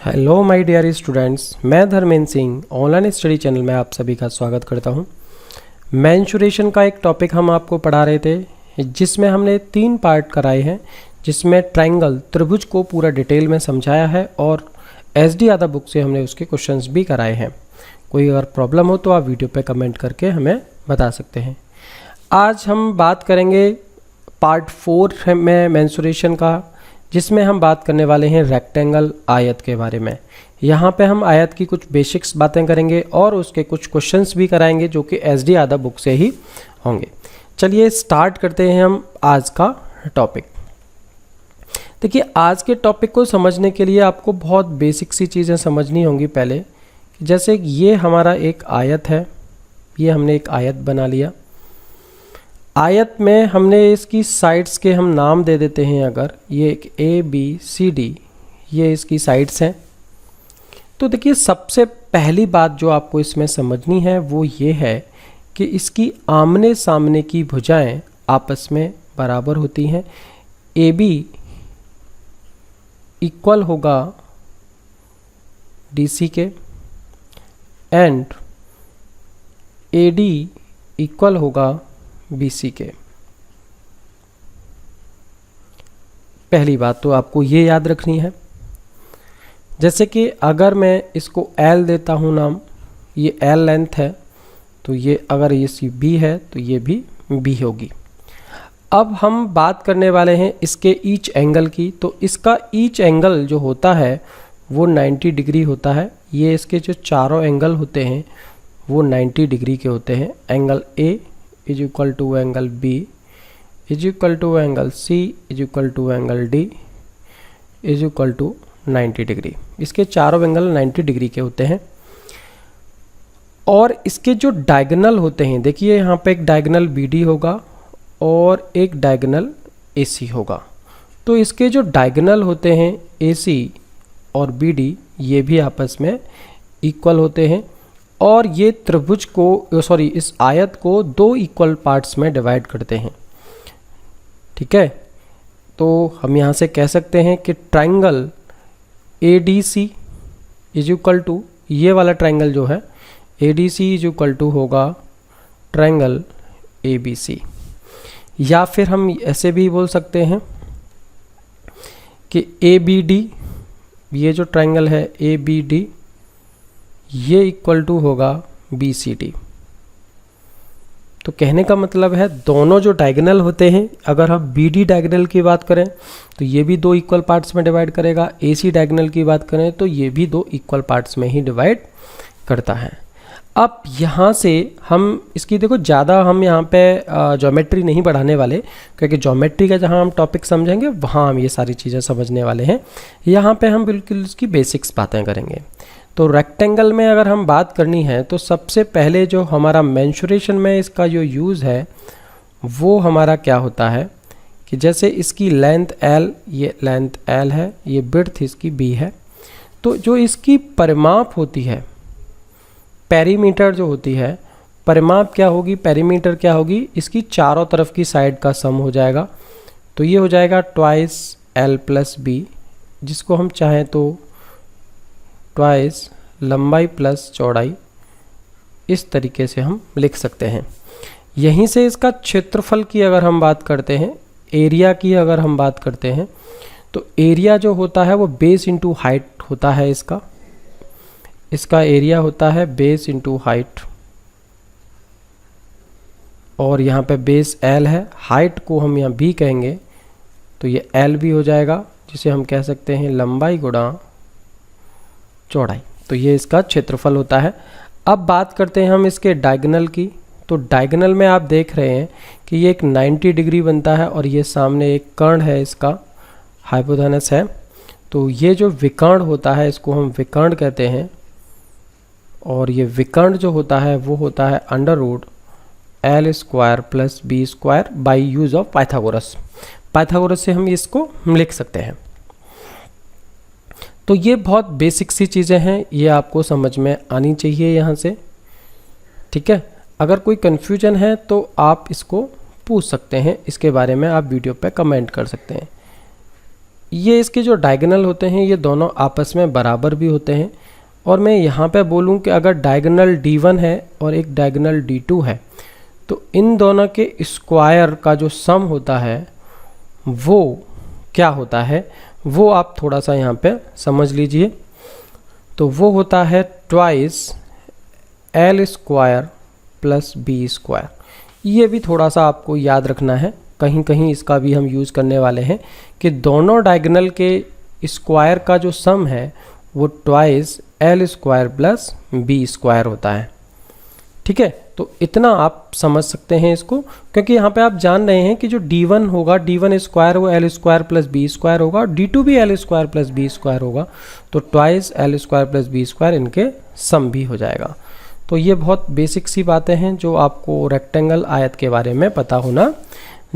Hello my dear students, मैं Dharmendra Singh online study channel में आप सभी का स्वागत करता हूं। मेंस्ट्रुएशन का एक टॉपिक हम आपको पढ़ा रहे थे जिसमें हमने 3 पार्ट कराए हैं, जिसमें ट्रायंगल त्रिभुज को पूरा डिटेल में समझाया है और एसडी यादव बुक से हमने उसके क्वेश्चंस भी कराए हैं। कोई अगर प्रॉब्लम हो तो आप वीडियो पे कमेंट करके हमें बता सकते हैं। आज हम बात करेंगे पार्ट 4 में मेंस्ट्रुएशन का, जिसमें हम बात करने वाले हैं रेक्टेंगल आयत के बारे में। यहाँ पे हम आयत की कुछ बेसिक्स बातें करेंगे और उसके कुछ क्वेश्चंस भी कराएंगे जो कि एसडी यादव बुक से ही होंगे। चलिए स्टार्ट करते हैं हम आज का टॉपिक। देखिए, आज के टॉपिक को समझने के लिए आपको बहुत बेसिक सी चीज़ें समझनी होंगी पहले। जैसे ये हमारा एक आयत है, ये हमने एक आयत बना लिया। आयत में हमने इसकी साइड्स के हम नाम दे देते हैं। अगर ये एक ABCD ये इसकी साइड्स हैं, तो देखिए सबसे पहली बात जो आपको इसमें समझनी है वो ये है कि इसकी आमने सामने की भुजाएं आपस में बराबर होती हैं। AB इक्वल होगा DC के एंड AD इक्वल होगा BC के। पहली बात तो आपको ये याद रखनी है। जैसे कि अगर मैं इसको L देता हूँ नाम, ये L लेंथ है, तो ये अगर ये B है तो ये भी B होगी। अब हम बात करने वाले हैं इसके ईच एंगल की। तो इसका ईच एंगल जो होता है वो 90 डिग्री होता है। ये इसके जो चारों एंगल होते हैं वो 90 डिग्री के होते हैं। Angle A is equal to angle B is equal to angle C is equal to angle D is equal to 90 degree. इसके चारों एंगल 90 डिग्री के होते हैं। और इसके जो डायगोनल होते हैं, देखिए यहाँ पे एक डायगोनल BD होगा और एक डायगोनल AC होगा। तो इसके जो डायगोनल होते हैं AC और BD ये भी आपस में इक्वल होते हैं और ये त्रिभुज को इस आयत को 2 इक्वल पार्ट्स में डिवाइड करते हैं। ठीक है, तो हम यहाँ से कह सकते हैं कि triangle ADC is equal to, ये वाला ट्रायंगल जो है ADC इज इक्वल टू होगा ट्रायंगल ABC। या फिर हम ऐसे भी बोल सकते हैं कि ABD, ये जो ट्रायंगल है ABD ये इक्वल टू होगा BCD। तो कहने का मतलब है दोनों जो डायगोनल होते हैं, अगर हम BD डायगोनल की बात करें तो ये भी 2 इक्वल पार्ट्स में डिवाइड करेगा। AC डायगोनल की बात करें तो ये भी 2 इक्वल पार्ट्स में ही डिवाइड करता है। अब यहाँ से हम इसकी देखो ज़्यादा हम यहाँ पे ज्योमेट्री नहीं पढ़ाने वाले, क्योंकि ज्योमेट्री का जहाँ हम टॉपिक समझेंगे वहाँ हम ये सारी चीज़ें समझने वाले हैं। यहाँ पे हम बिल्कुल इसकी बेसिक्स बातें करेंगे। तो रेक्टेंगल में अगर हम बात करनी है तो सबसे पहले जो हमारा मेंस्ट्रुएशन में इसका जो यूज़ है वो हमारा क्या होता है कि जैसे इसकी लेंथ L, ये लेंथ L है, ये विड्थ इसकी B है। तो जो इसकी परिमाप होती है, पेरीमीटर जो होती है, परिमाप क्या होगी, पेरीमीटर क्या होगी, इसकी चारों तरफ की साइड का सम हो जाएगा। तो ये हो जाएगा ट्वाइस L प्लस B, जिसको हम चाहें तो ट्वाइस लंबाई प्लस चौड़ाई, इस तरीके से हम लिख सकते हैं। यहीं से इसका क्षेत्रफल की अगर हम बात करते हैं, एरिया की अगर हम बात करते हैं, तो एरिया जो होता है वो बेस इंटू हाइट होता है। इसका एरिया होता है बेस इंटू हाइट, और यहाँ पे बेस L है, हाइट को हम यहाँ B कहेंगे तो ये L भी हो जाएगा, जिसे हम कह सकते हैं लंबाई गुणा चौड़ाई। तो ये इसका क्षेत्रफल होता है। अब बात करते हैं हम इसके डायगोनल की। तो डायगोनल में आप देख रहे हैं कि ये एक 90 डिग्री बनता है और ये सामने एक कर्ण है, इसका हाइपोथेनस है। तो ये जो विकर्ण होता है इसको हम विकर्ण कहते हैं, और ये विकर्ण जो होता है वो होता है under root L square plus B square by use of Pythagoras. Pythagoras से हम इसको लिख सकते हैं। तो ये बहुत बेसिक सी चीज़ें हैं, ये आपको समझ में आनी चाहिए यहाँ से। ठीक है, अगर कोई कन्फ्यूजन है तो आप इसको पूछ सकते हैं, इसके बारे में आप वीडियो पे कमेंट कर सकते हैं। ये इसके जो डायगोनल होते हैं ये दोनों आपस में बराबर भी होते हैं। और मैं यहाँ पे बोलूँ कि अगर डायगोनल D1 है और एक डायगोनल D2 है तो इन दोनों के स्क्वायर का जो सम होता है वो क्या होता है, वो आप थोड़ा सा यहाँ पे समझ लीजिए। तो वो होता है twice L square plus B square. ये भी थोड़ा सा आपको याद रखना है, कहीं कहीं इसका भी हम यूज़ करने वाले हैं कि दोनों डायगोनल के स्क्वायर का जो सम है वो twice L square plus B square होता है। ठीक है, तो इतना आप समझ सकते हैं इसको, क्योंकि यहाँ पे आप जान रहे हैं कि जो D1 होगा, D1 स्क्वायर वो L square plus B square होगा, D2 भी L square plus B square होगा, तो twice L square plus B square इनके सम भी हो जाएगा। तो ये बहुत बेसिक सी बातें हैं जो आपको रेक्टेंगल आयत के बारे में पता होना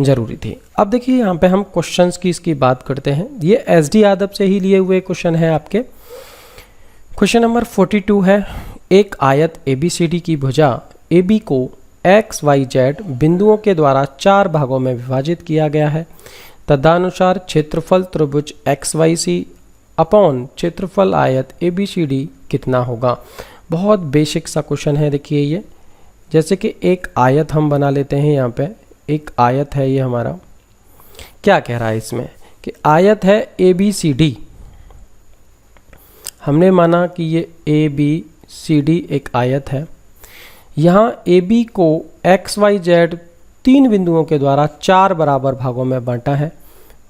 ज़रूरी थी। अब देखिए यहाँ पे हम क्वेश्चंस की इसकी बात करते हैं। ये SD यादव से ही लिए हुए क्वेश्चन है आपके। क्वेश्चन नंबर 42 है, एक आयत ABCD की भुजा AB को XYZ बिंदुओं के द्वारा 4 भागों में विभाजित किया गया है। तदनुसार क्षेत्रफल त्रिभुज XYC अपॉन क्षेत्रफल आयत ABCD कितना होगा। बहुत बेसिक सा क्वेश्चन है। देखिए ये जैसे कि एक आयत हम बना लेते हैं। यहाँ पे एक आयत है, ये हमारा क्या कह रहा है इसमें कि आयत है ABCD। हमने माना कि ये ABCD एक आयत है। यहाँ AB को XYZ 3 बिंदुओं के द्वारा 4 बराबर भागों में बांटा है।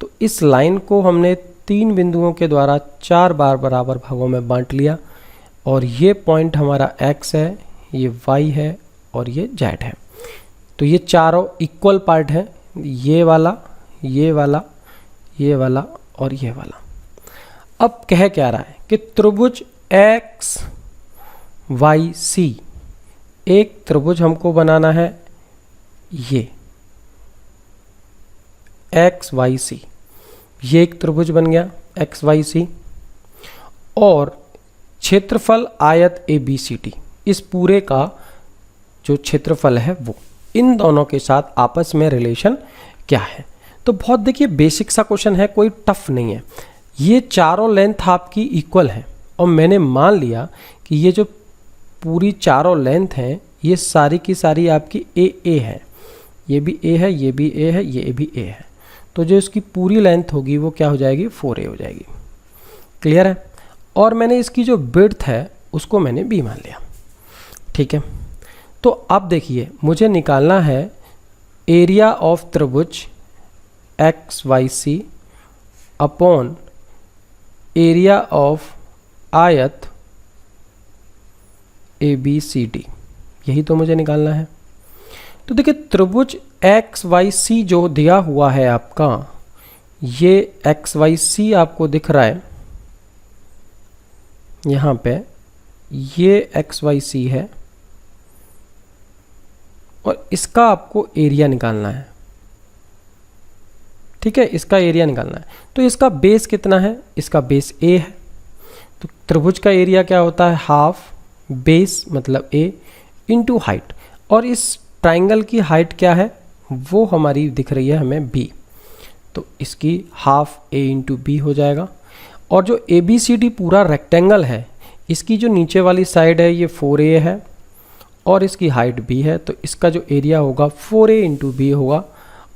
तो इस लाइन को हमने 3 बिंदुओं के द्वारा 4 बराबर भागों में बांट लिया और ये पॉइंट हमारा X है, ये Y है और ये Z है। तो ये चारों इक्वल पार्ट है, ये वाला, ये वाला, ये वाला और ये वाला। अब कह क्या रहा है कि त्रिभुज XYC, एक त्रिभुज हमको बनाना है ये XYC, ये एक त्रिभुज बन गया XYC, और क्षेत्रफल आयत ABCD, इस पूरे का जो क्षेत्रफल है वो, इन दोनों के साथ आपस में रिलेशन क्या है। तो बहुत देखिए बेसिक सा क्वेश्चन है, कोई टफ नहीं है। ये चारों लेंथ आपकी इक्वल है और मैंने मान लिया कि ये जो पूरी चारों लेंथ हैं ये सारी की सारी आपकी A है, ये भी A है, ये भी A है, ये भी A है। तो जो इसकी पूरी लेंथ होगी वो क्या हो जाएगी, 4A हो जाएगी। क्लियर है। और मैंने इसकी जो विड्थ है उसको मैंने B मान लिया। ठीक है, तो अब देखिए मुझे निकालना है एरिया ऑफ त्रिभुज XYC अपॉन एरिया ऑफ आयत ABCD, यही तो मुझे निकालना है। तो देखिए त्रिभुज XYC जो दिया हुआ है आपका, ये XYC आपको दिख रहा है यहाँ पे, ये XYC है और इसका आपको एरिया निकालना है। ठीक है, इसका एरिया निकालना है। तो इसका बेस कितना है, इसका बेस A है। तो त्रिभुज का एरिया क्या होता है, हाफ बेस मतलब A इंटू हाइट, और इस ट्राइंगल की हाइट क्या है वो हमारी दिख रही है हमें B, तो इसकी हाफ A इंटू B हो जाएगा। और जो ABCD पूरा रेक्टेंगल है, इसकी जो नीचे वाली साइड है ये 4A है और इसकी हाइट B है, तो इसका जो एरिया होगा 4A इंटू B होगा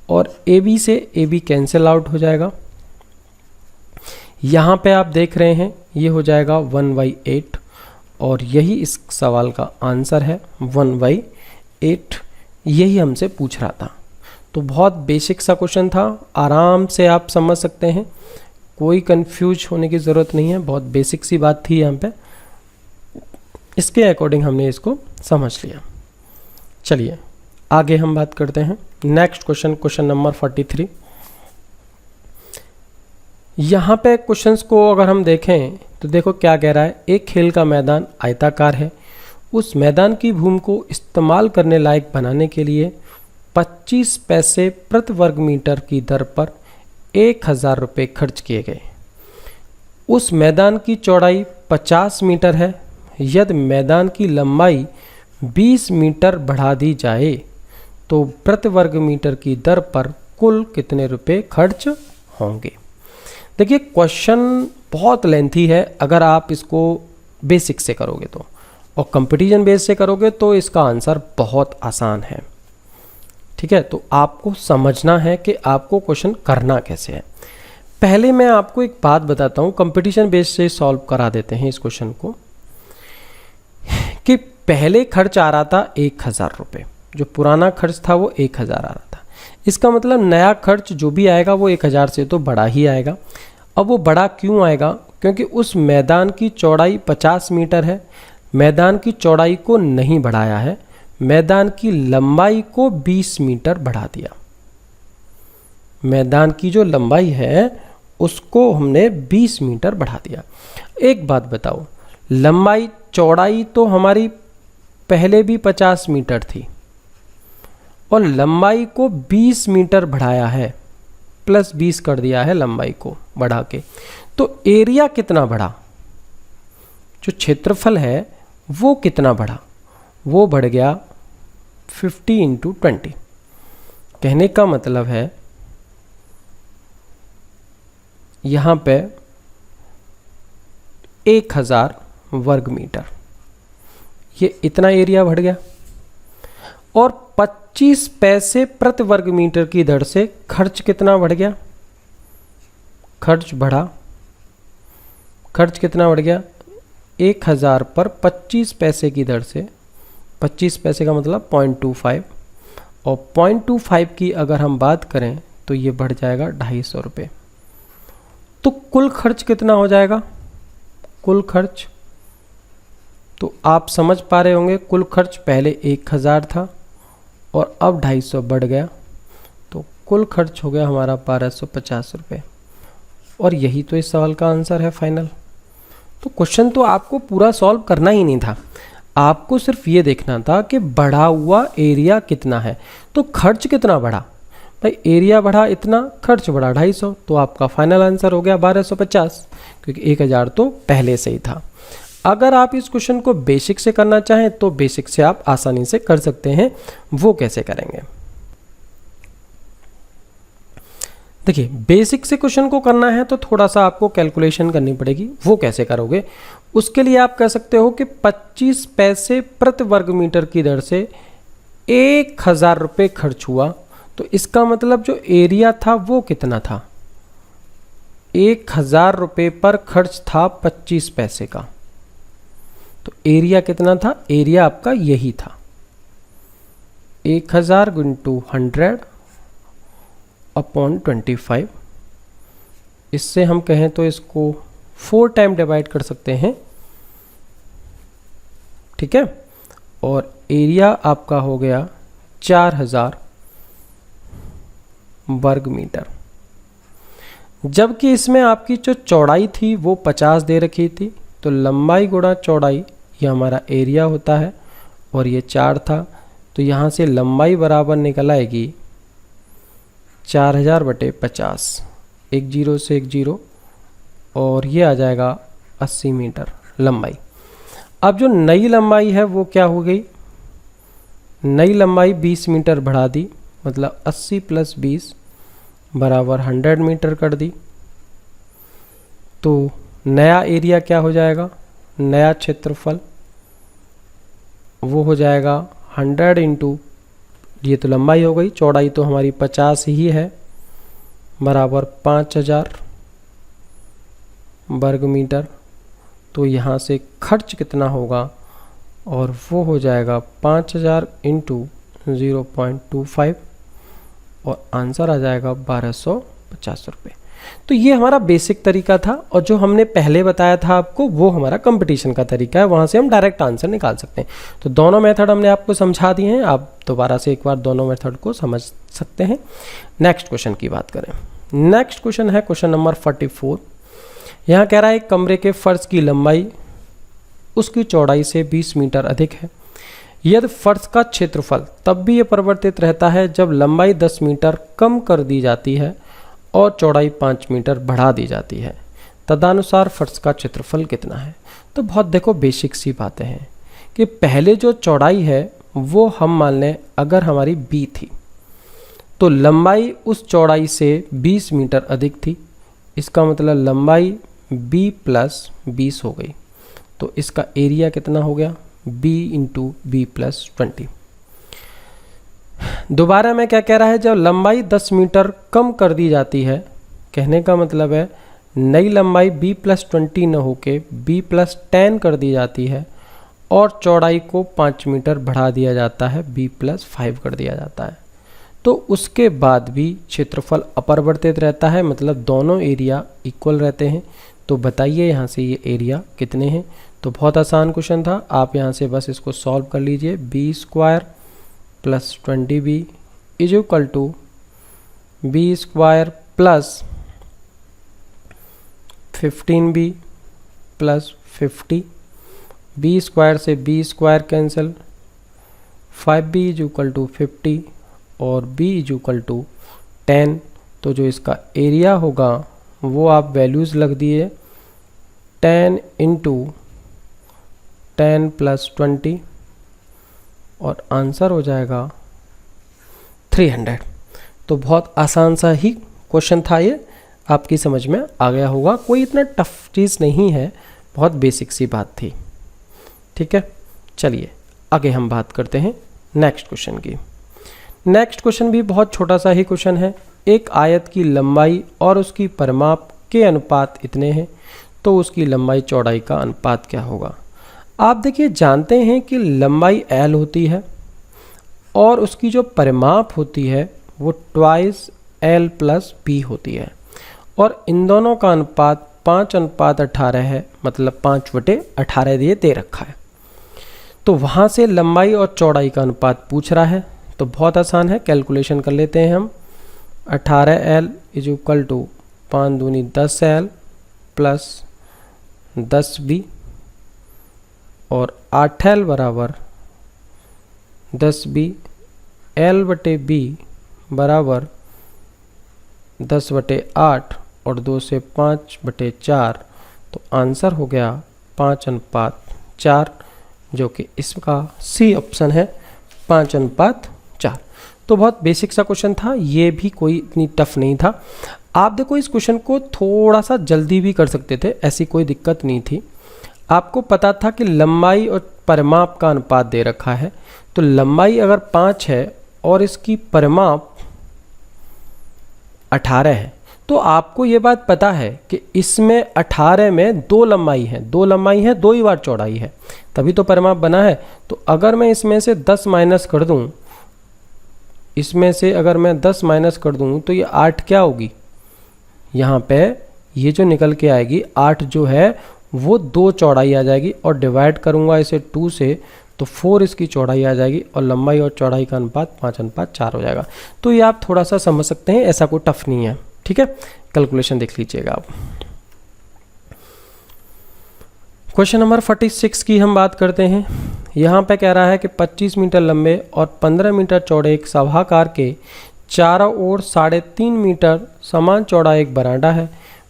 और AB से AB कैंसिल आउट हो जाएगा। यहाँ पे आप देख रहे हैं ये हो जाएगा 1/8 और यही इस सवाल का आंसर है 1/8। यही हमसे पूछ रहा था। तो बहुत बेसिक सा क्वेश्चन था, आराम से आप समझ सकते हैं, कोई कंफ्यूज होने की ज़रूरत नहीं है। बहुत बेसिक सी बात थी यहाँ पे, इसके अकॉर्डिंग हमने इसको समझ लिया। चलिए आगे हम बात करते हैं। Next question, question number 43। यहाँ पे क्वेश्चंस को अगर हम देखें तो देखो क्या कह रहा है, एक खेल का मैदान आयताकार है, उस मैदान की भूमि को इस्तेमाल करने लायक बनाने के लिए 25 पैसे प्रति वर्ग मीटर की दर पर 1000 रुपये खर्च किए गए। उस मैदान की चौड़ाई 50 मीटर है। यदि मैदान की लंबाई 20 मीटर बढ़ा दी जाए तो प्रति वर्ग मीटर की दर पर कुल कितने रुपए खर्च होंगे। देखिए क्वेश्चन बहुत लेंथी है अगर आप इसको बेसिक से करोगे तो, और कंपटीशन बेस से करोगे तो इसका आंसर बहुत आसान है। ठीक है, तो आपको समझना है कि आपको क्वेश्चन करना कैसे है। पहले मैं आपको एक बात बताता हूँ, कंपटीशन बेस से सॉल्व करा देते हैं इस क्वेश्चन को, कि पहले खर्च आ रहा था 1000 रुपये, जो पुराना खर्च था वो 1000 आ रहा था। इसका मतलब नया खर्च जो भी आएगा वो 1000 से तो बड़ा ही आएगा। अब वो बड़ा क्यों आएगा? क्योंकि उस मैदान की चौड़ाई 50 मीटर है, मैदान की चौड़ाई को नहीं बढ़ाया है, मैदान की लंबाई को 20 मीटर बढ़ा दिया। मैदान की जो लंबाई है उसको हमने 20 मीटर बढ़ा दिया। एक बात बताओ, लंबाई चौड़ाई तो हमारी पहले भी 50 मीटर थी और लंबाई को 20 मीटर बढ़ाया है, प्लस 20 कर दिया है लंबाई को बढ़ा के, तो एरिया कितना बढ़ा? जो क्षेत्रफल है वो कितना बढ़ा? वो बढ़ गया 50 × 20। कहने का मतलब है यहाँ पे 1000 वर्ग मीटर, ये इतना एरिया बढ़ गया। और 25 पैसे प्रति वर्ग मीटर की दर से खर्च कितना बढ़ गया? खर्च बढ़ा, खर्च कितना बढ़ गया? 1000 पर 25 पैसे की दर से, 25 पैसे का मतलब 0.25, और 0.25 की अगर हम बात करें तो ये बढ़ जाएगा 250 रुपये। तो कुल खर्च कितना हो जाएगा? कुल खर्च तो आप समझ पा रहे होंगे, कुल खर्च पहले 1000 था और अब 250 बढ़ गया, तो कुल खर्च हो गया हमारा 1250 रुपये। और यही तो इस सवाल का आंसर है फाइनल। तो क्वेश्चन तो आपको पूरा सॉल्व करना ही नहीं था, आपको सिर्फ ये देखना था कि बढ़ा हुआ एरिया कितना है। तो खर्च कितना बढ़ा? भाई एरिया बढ़ा इतना, खर्च बढ़ा 250, तो आपका फाइनल आंसर हो गया 1250, क्योंकि 1000 तो पहले से ही था। अगर आप इस क्वेश्चन को बेसिक से करना चाहें तो बेसिक से आप आसानी से कर सकते हैं। वो कैसे करेंगे? देखिए, बेसिक से क्वेश्चन को करना है तो थोड़ा सा आपको कैलकुलेशन करनी पड़ेगी। वो कैसे करोगे? उसके लिए आप कह सकते हो कि 25 पैसे प्रति वर्ग मीटर की दर से 1000 रुपये खर्च हुआ, तो इसका मतलब जो एरिया था वो कितना था? 1000 रुपये पर खर्च था 25 पैसे का, तो एरिया कितना था? एरिया आपका यही था, 1000 × 100/25। इससे हम कहें तो इसको 4 टाइम डिवाइड कर सकते हैं। ठीक है, और एरिया आपका हो गया 4000 वर्ग मीटर। जबकि इसमें आपकी जो चौड़ाई थी वो 50 दे रखी थी, तो लंबाई गुणा चौड़ाई ये हमारा एरिया होता है, और ये 4 था, तो यहाँ से लंबाई बराबर निकल आएगी 4000/50, 1 0 से 1 0, और ये आ जाएगा 80 मीटर लंबाई। अब जो नई लंबाई है वो क्या हो गई? नई लंबाई 20 मीटर बढ़ा दी, मतलब 80 + 20 बराबर 100 मीटर कर दी। तो नया एरिया क्या हो जाएगा? नया क्षेत्रफल वो हो जाएगा 100 × ये तो लंबाई हो गई, चौड़ाई तो हमारी 50 ही है, बराबर 5000 वर्ग मीटर। तो यहाँ से खर्च कितना होगा? और वो हो जाएगा 5000 × 0.25, और आंसर आ जाएगा 1250 रुपये। तो ये हमारा बेसिक तरीका था, और जो हमने पहले बताया था आपको वो हमारा कंपटीशन का तरीका है, वहाँ से हम डायरेक्ट आंसर निकाल सकते हैं। तो दोनों मेथड हमने आपको समझा दिए हैं, आप दोबारा से एक बार दोनों मेथड को समझ सकते हैं। नेक्स्ट क्वेश्चन की बात करें। नेक्स्ट क्वेश्चन है क्वेश्चन नंबर 44। यहाँ कह रहा है एक कमरे के फर्श की लंबाई उसकी चौड़ाई से 20 मीटर अधिक है। यदि फर्श का क्षेत्रफल तब भी ये परिवर्तित रहता है जब लंबाई 10 मीटर कम कर दी जाती है और चौड़ाई 5 मीटर बढ़ा दी जाती है, तदनुसार फर्श का क्षेत्रफल कितना है? तो बहुत देखो बेसिक सी बातें हैं कि पहले जो चौड़ाई है वो हम मान लें अगर हमारी b थी, तो लंबाई उस चौड़ाई से 20 मीटर अधिक थी, इसका मतलब लंबाई b प्लस 20 हो गई, तो इसका एरिया कितना हो गया, b इंटू बी प्लस 20। दोबारा में क्या कह रहा है, जब लंबाई 10 मीटर कम कर दी जाती है, कहने का मतलब है नई लंबाई b प्लस 20 न होके b प्लस 10 कर दी जाती है और चौड़ाई को 5 मीटर बढ़ा दिया जाता है, b प्लस 5 कर दिया जाता है, तो उसके बाद भी क्षेत्रफल अपरिवर्तित रहता है, मतलब दोनों एरिया इक्वल रहते हैं। तो बताइए यहाँ से ये एरिया कितने हैं। तो बहुत आसान क्वेश्चन था, आप यहाँ से बस इसको सॉल्व कर लीजिए। B square plus 20b is equal to B square plus 15b plus 50, B square से B square cancel, 5b is equal to 50 और b इज इक्वल टू 10। तो जो इसका एरिया होगा वो आप वैल्यूज़ लग दिए, 10 इंटू 10 प्लस 20 और आंसर हो जाएगा 300। तो बहुत आसान सा ही क्वेश्चन था, ये आपकी समझ में आ गया होगा, कोई इतना टफ चीज़ नहीं है, बहुत बेसिक सी बात थी। ठीक है, चलिए आगे हम बात करते हैं नेक्स्ट क्वेश्चन की। नेक्स्ट क्वेश्चन भी बहुत छोटा सा ही क्वेश्चन है। एक आयत की लंबाई और उसकी परिमाप के अनुपात इतने हैं, तो उसकी लंबाई चौड़ाई का अनुपात क्या होगा। आप देखिए जानते हैं कि लंबाई L होती है और उसकी जो परिमाप होती है वो ट्वाइस L प्लस B होती है, और इन दोनों का अनुपात 5:18 है, मतलब 5/18 दे रखा है। तो वहाँ से लंबाई और चौड़ाई का अनुपात पूछ रहा है, तो बहुत आसान है, कैलकुलेशन कर लेते हैं हम। 18L इज इक्वल टू 5 दूनी 10L प्लस 10B और 8L बराबर 10B, L/B बराबर 10/8 और 2 से 5/4, तो आंसर हो गया 5:4, जो कि इसका सी ऑप्शन है, 5:4। तो बहुत बेसिक सा क्वेश्चन था, ये भी कोई इतनी टफ नहीं था। आप देखो इस क्वेश्चन को थोड़ा सा जल्दी भी कर सकते थे, ऐसी कोई दिक्कत नहीं थी। आपको पता था कि लंबाई और परिमाप का अनुपात दे रखा है, तो लंबाई अगर 5 है और इसकी परिमाप 18 है, तो आपको ये बात पता है कि इसमें 18 में 2 लंबाई है, 2 लंबाई है, 2 ही बार चौड़ाई है, तभी तो परिमाप बना है। तो अगर मैं इसमें से 10 माइनस कर दूं, इसमें से अगर मैं 10 माइनस कर दूं तो ये 8 क्या होगी, यहाँ पे ये जो निकल के आएगी 8 जो है वो 2 चौड़ाई आ जाएगी, और डिवाइड करूँगा इसे 2 से तो 4 इसकी चौड़ाई आ जाएगी, और लंबाई और चौड़ाई का अनुपात 5:4 हो जाएगा। तो ये आप थोड़ा सा समझ सकते हैं, ऐसा कोई टफ नहीं है। ठीक है, कैलकुलेशन देख लीजिएगा आप। क्वेश्चन नंबर 46 की हम बात करते हैं। यहाँ पे कह रहा है कि 25 मीटर लंबे और 15 मीटर चौड़े एक सभागार के चारों ओर 3.5 मीटर समान चौड़ा एक बरामदा है।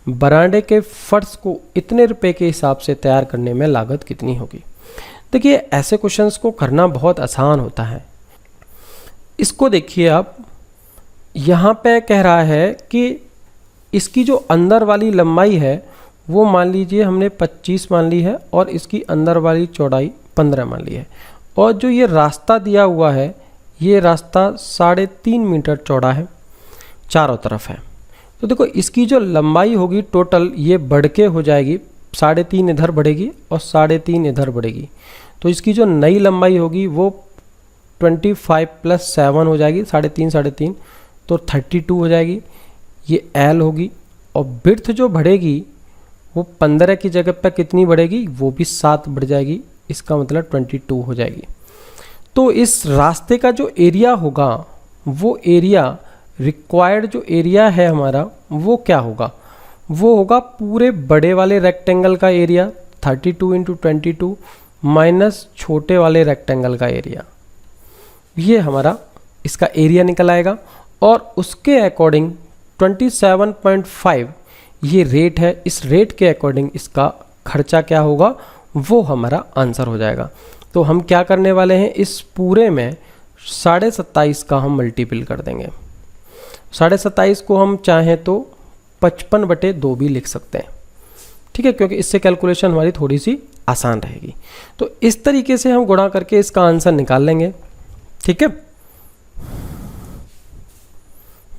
बरामदे के फर्श को इतने रुपए के हिसाब से तैयार करने में लागत कितनी होगी। देखिए ऐसे क्वेश्चंस को करना बहुत आसान होता है। इसको देखिए आप, यहाँ पे कह रहा है कि इसकी जो अंदर वाली लंबाई है वो मान लीजिए हमने 25 मान ली है, और इसकी अंदर वाली चौड़ाई 15 मान ली है, और जो ये रास्ता दिया हुआ है ये रास्ता 3.5 मीटर चौड़ा है, चारों तरफ है। तो देखो इसकी जो लंबाई होगी टोटल ये बढ़ के हो जाएगी, 3.5 इधर बढ़ेगी और 3.5 इधर बढ़ेगी, तो इसकी जो नई लंबाई होगी वो 25 + 7 हो जाएगी, 3.5 तो 32 हो जाएगी, ये L होगी। और बिर्थ जो बढ़ेगी वो 15 की जगह पे कितनी बढ़ेगी, वो भी 7 बढ़ जाएगी, इसका मतलब 22 हो जाएगी। तो इस रास्ते का जो एरिया होगा वो एरिया रिक्वायर्ड जो एरिया है हमारा वो क्या होगा, वो होगा पूरे बड़े वाले रेक्टेंगल का एरिया 32 × 22 माइनस छोटे वाले रेक्टेंगल का एरिया, ये हमारा इसका एरिया निकल आएगा। और उसके अकॉर्डिंग 27.5 ये रेट है, इस रेट के अकॉर्डिंग इसका खर्चा क्या होगा वो हमारा आंसर हो जाएगा। तो हम क्या करने वाले हैं, इस पूरे में 27.5 का हम मल्टीपल कर देंगे। 27.5 को हम चाहें तो 55/2 भी लिख सकते हैं, ठीक है, क्योंकि इससे कैलकुलेशन हमारी थोड़ी सी आसान रहेगी। तो इस तरीके से हम गुणा करके इसका आंसर निकाल लेंगे, ठीक है।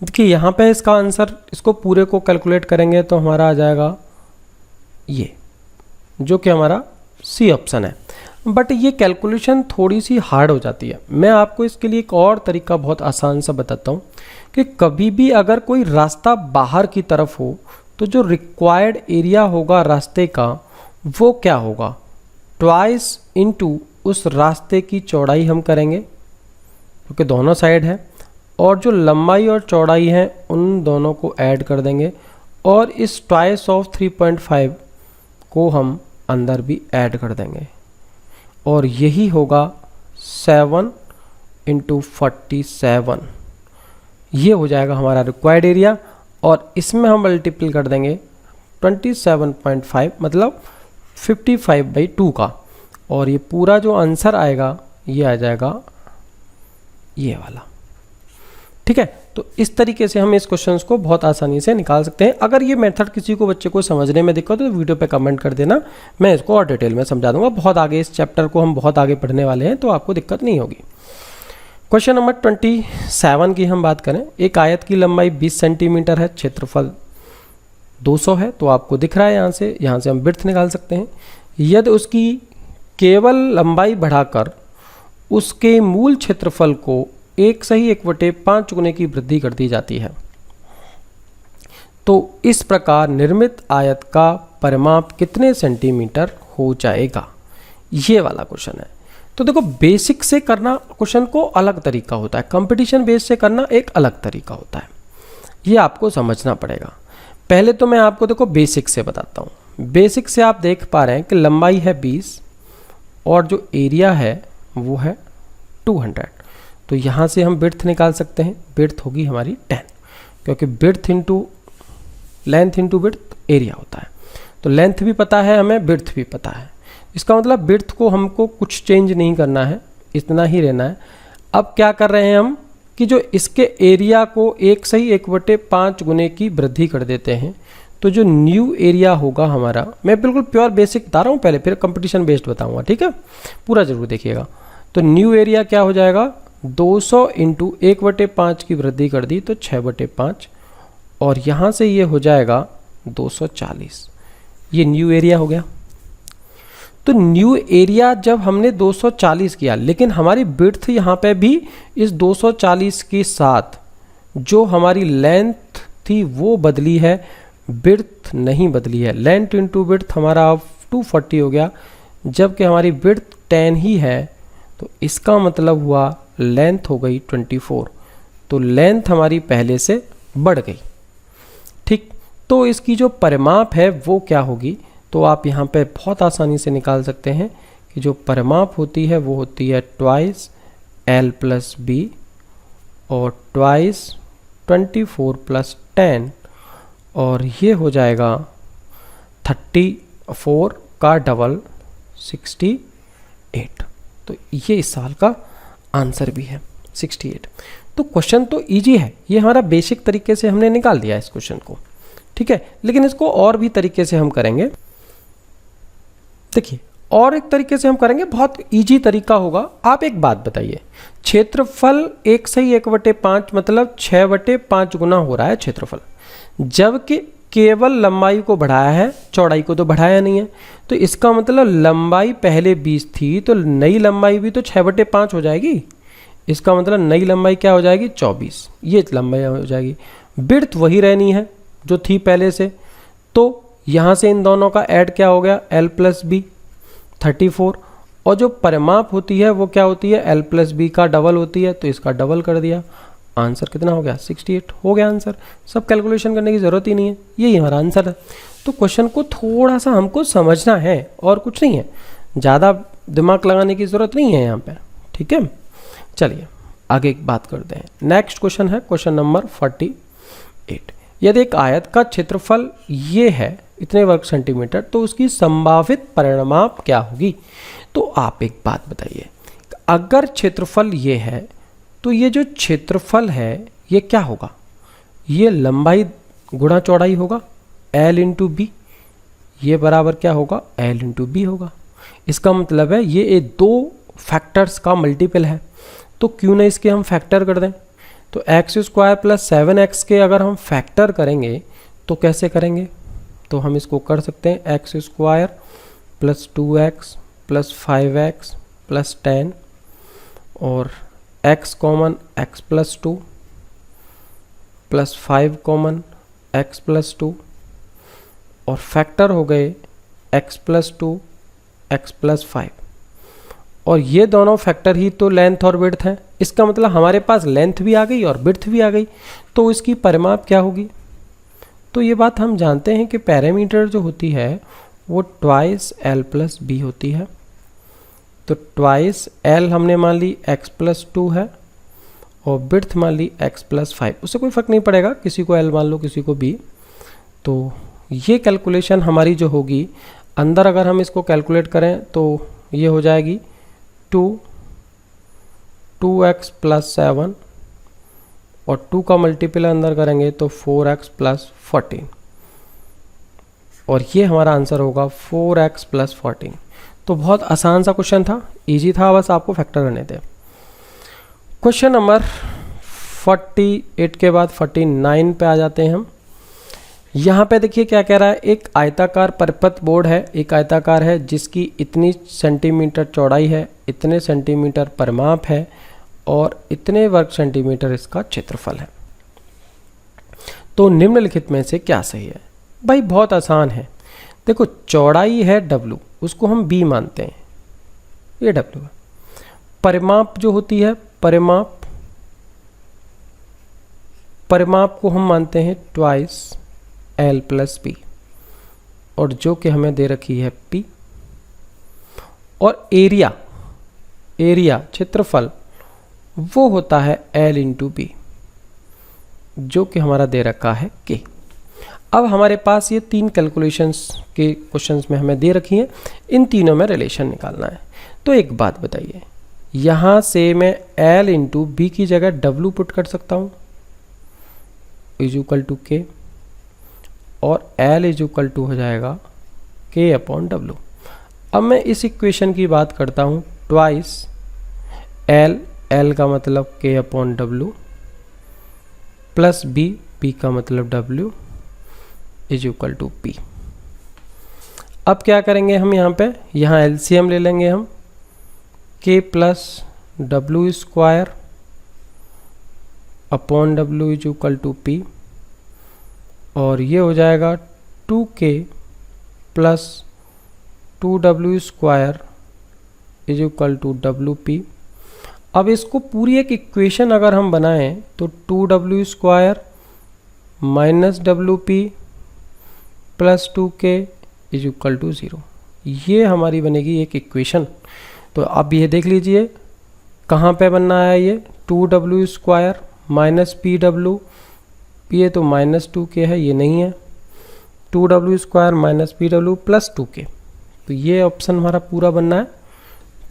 देखिए यहाँ पे इसका आंसर, इसको पूरे को कैलकुलेट करेंगे तो हमारा आ जाएगा ये, जो कि हमारा सी ऑप्शन है। बट ये कैलकुलेशन थोड़ी सी हार्ड हो जाती है। मैं आपको इसके लिए एक और तरीका बहुत आसान सा बताता हूँ कि कभी भी अगर कोई रास्ता बाहर की तरफ हो तो जो रिक्वायर्ड एरिया होगा रास्ते का वो क्या होगा, ट्वाइस इनटू उस रास्ते की चौड़ाई हम करेंगे, क्योंकि दोनों साइड है, और जो लंबाई और चौड़ाई है उन दोनों को ऐड कर देंगे, और इस ट्वाइस ऑफ 3.5 को हम अंदर भी ऐड कर देंगे, और यही होगा 7 × 47, ये हो जाएगा हमारा रिक्वायर्ड एरिया। और इसमें हम मल्टीपल कर देंगे 27.5 मतलब 55/2 का, और ये पूरा जो आंसर आएगा ये आ जाएगा ये वाला, ठीक है। तो इस तरीके से हम इस क्वेश्चन को बहुत आसानी से निकाल सकते हैं। अगर ये मेथड किसी को बच्चे को समझने में दिक्कत हो तो वीडियो पे कमेंट कर देना, मैं इसको और डिटेल में समझा दूंगा। बहुत आगे इस चैप्टर को हम बहुत आगे पढ़ने वाले हैं, तो आपको दिक्कत नहीं होगी। क्वेश्चन नंबर 27 की हम बात करें। एक आयत की लंबाई 20 सेंटीमीटर है, क्षेत्रफल 200 है, तो आपको दिख रहा है यहाँ से हम विड्थ निकाल सकते हैं। यदि उसकी केवल लंबाई बढ़ाकर उसके मूल क्षेत्रफल को 1/1/5 गुने की वृद्धि कर दी जाती है तो इस प्रकार निर्मित आयत का परिमाप कितने सेंटीमीटर हो जाएगा, ये वाला क्वेश्चन है। तो देखो, बेसिक से करना क्वेश्चन को अलग तरीका होता है, कंपटीशन बेस से करना एक अलग तरीका होता है, ये आपको समझना पड़ेगा। पहले तो मैं आपको देखो बेसिक से बताता हूँ। बेसिक से आप देख पा रहे हैं कि लंबाई है 20 और जो एरिया है वो है 200, तो यहाँ से हम विड्थ निकाल सकते हैं। विड्थ होगी हमारी 10, क्योंकि width into length into width area होता है। तो लेंथ भी पता है हमें, विड्थ भी पता है, इसका मतलब विड्थ को हमको कुछ चेंज नहीं करना है, इतना ही रहना है। अब क्या कर रहे हैं हम कि जो इसके एरिया को 1/1/5 गुने की वृद्धि कर देते हैं, तो जो न्यू एरिया होगा हमारा, मैं बिल्कुल प्योर बेसिक बता रहा हूँ पहले, फिर कंपटीशन बेस्ड बताऊँगा, ठीक है, पूरा जरूर देखिएगा। तो न्यू एरिया क्या हो जाएगा, 200 × 1/5 की वृद्धि कर दी तो 6/5, और यहाँ से ये हो जाएगा 240, ये न्यू एरिया हो गया। तो न्यू एरिया जब हमने 240 किया, लेकिन हमारी विड्थ यहाँ पे भी इस 240 के साथ जो हमारी लेंथ थी वो बदली है, विड्थ नहीं बदली है। लेंथ इंटू विड्थ हमारा अब 240 हो गया, जबकि हमारी विड्थ 10 ही है, तो इसका मतलब हुआ लेंथ हो गई 24, तो लेंथ हमारी पहले से बढ़ गई, ठीक। तो इसकी जो परिमाप है वो क्या होगी, तो आप यहाँ पे बहुत आसानी से निकाल सकते हैं कि जो परिमाप होती है वो होती है ट्वाइस L + B और ट्वाइस 24 + 10, और ये हो जाएगा 34 का डबल 68। तो ये इस साल का आंसर भी है 68। तो क्वेश्चन तो इजी है, ये हमारा बेसिक तरीके से हमने निकाल दिया इस क्वेश्चन को, ठीक है। लेकिन इसको और भी तरीके से हम करेंगे। देखिए, और एक तरीके से हम करेंगे, बहुत इजी तरीका होगा। आप एक बात बताइए, क्षेत्रफल 1/1/5 मतलब 6/5 गुना हो रहा है क्षेत्रफल, जबकि केवल लंबाई को बढ़ाया है, चौड़ाई को तो बढ़ाया नहीं है। तो इसका मतलब लंबाई पहले 20 थी, तो नई लंबाई भी तो 6/5 हो जाएगी। इसका मतलब नई लंबाई क्या हो जाएगी, 24, ये लंबाई हो जाएगी। विड्थ वही रहनी है जो थी पहले से, तो यहाँ से इन दोनों का ऐड क्या हो गया, L + B 34, और जो परिमाप होती है वो क्या होती है, L + B का डबल होती है, तो इसका डबल कर दिया। आंसर कितना हो गया, 68 हो गया आंसर। सब कैलकुलेशन करने की ज़रूरत ही नहीं है, यही हमारा आंसर है। तो क्वेश्चन को थोड़ा सा हमको समझना है और कुछ नहीं है, ज़्यादा दिमाग लगाने की ज़रूरत नहीं है यहाँ पे, ठीक है। चलिए आगे बात करते हैं। नेक्स्ट क्वेश्चन है क्वेश्चन नंबर 48। यदि एक आयत का क्षेत्रफल ये है इतने वर्ग सेंटीमीटर, तो उसकी संभावित परिमाप क्या होगी। तो आप एक बात बताइए, अगर क्षेत्रफल ये है तो ये जो क्षेत्रफल है ये क्या होगा, ये लंबाई गुणा चौड़ाई होगा L इंटू बी, ये बराबर क्या होगा L इंटू बी होगा। इसका मतलब है ये दो फैक्टर्स का मल्टीपल है, तो क्यों ना इसके हम फैक्टर कर दें। तो एक्स स्क्वायर प्लस 7x के अगर हम फैक्टर करेंगे तो कैसे करेंगे, तो हम इसको कर सकते हैं x square plus 2x plus 5x plus 10 और x common x plus 2 plus 5 common x plus 2 और फैक्टर हो गए x प्लस 2 x प्लस 5, और ये दोनों फैक्टर ही तो लेंथ और विड्थ हैं। इसका मतलब हमारे पास लेंथ भी आ गई और विड्थ भी आ गई, तो इसकी परिमाप क्या होगी। तो ये बात हम जानते हैं कि पैरामीटर जो होती है वो ट्वाइस L प्लस बी होती है। तो ट्वाइस L हमने मान ली x प्लस 2 है और विड्थ मान ली x प्लस 5, उससे कोई फ़र्क नहीं पड़ेगा, किसी को L मान लो किसी को B। तो ये कैलकुलेशन हमारी जो होगी अंदर अगर हम इसको कैलकुलेट करें तो ये हो जाएगी 2x प्लस 7 और 2 का मल्टीपल अंदर करेंगे तो 4x प्लस 14, और ये हमारा आंसर होगा 4x प्लस 14। तो बहुत आसान सा क्वेश्चन था, इजी था, बस आपको फैक्टर करने थे। क्वेश्चन नंबर 48 के बाद 49 पे आ जाते हैं हम। यहाँ पे देखिए क्या कह रहा है, एक आयताकार परिपथ बोर्ड है, एक आयताकार है जिसकी इतनी सेंटीमीटर चौड़ाई है, इतने सेंटीमीटर परिमाप है और इतने वर्ग सेंटीमीटर इसका क्षेत्रफल है। तो निम्नलिखित में से क्या सही है। भाई बहुत आसान है, देखो चौड़ाई है W, उसको हम B मानते हैं, ये W है। परिमाप जो होती है परिमाप को हम मानते हैं ट्वाइस L प्लस बी, और जो कि हमें दे रखी है P। और एरिया क्षेत्रफल वो होता है L इंटू बी, जो कि हमारा दे रखा है K। अब हमारे पास ये 3 कैलकुलेशंस के क्वेश्चंस में हमें दे रखी हैं, इन तीनों में रिलेशन निकालना है। तो एक बात बताइए, यहाँ से मैं L इंटू बी की जगह W पुट कर सकता हूँ इज इक्वल टू K, और L इज इक्वल टू हो जाएगा K अपॉन W। अब मैं इस इक्वेशन की बात करता हूँ, ट्वाइस L का मतलब K upon W plus B का मतलब W is equal to P। अब क्या करेंगे हम यहाँ LCM ले लेंगे हम, K plus W square upon W is equal to P, और ये हो जाएगा 2K plus 2W square is equal to WP। अब इसको पूरी एक इक्वेशन अगर हम बनाएं तो 2W square minus WP plus 2K is equal to 0, ये हमारी बनेगी एक इक्वेशन। तो अब ये देख लीजिए कहाँ पे बनना है, ये 2W स्क्वायर माइनस PW, ये तो माइनस 2K है, ये नहीं है, 2W square minus PW plus 2K, तो ये ऑप्शन हमारा पूरा बनना है।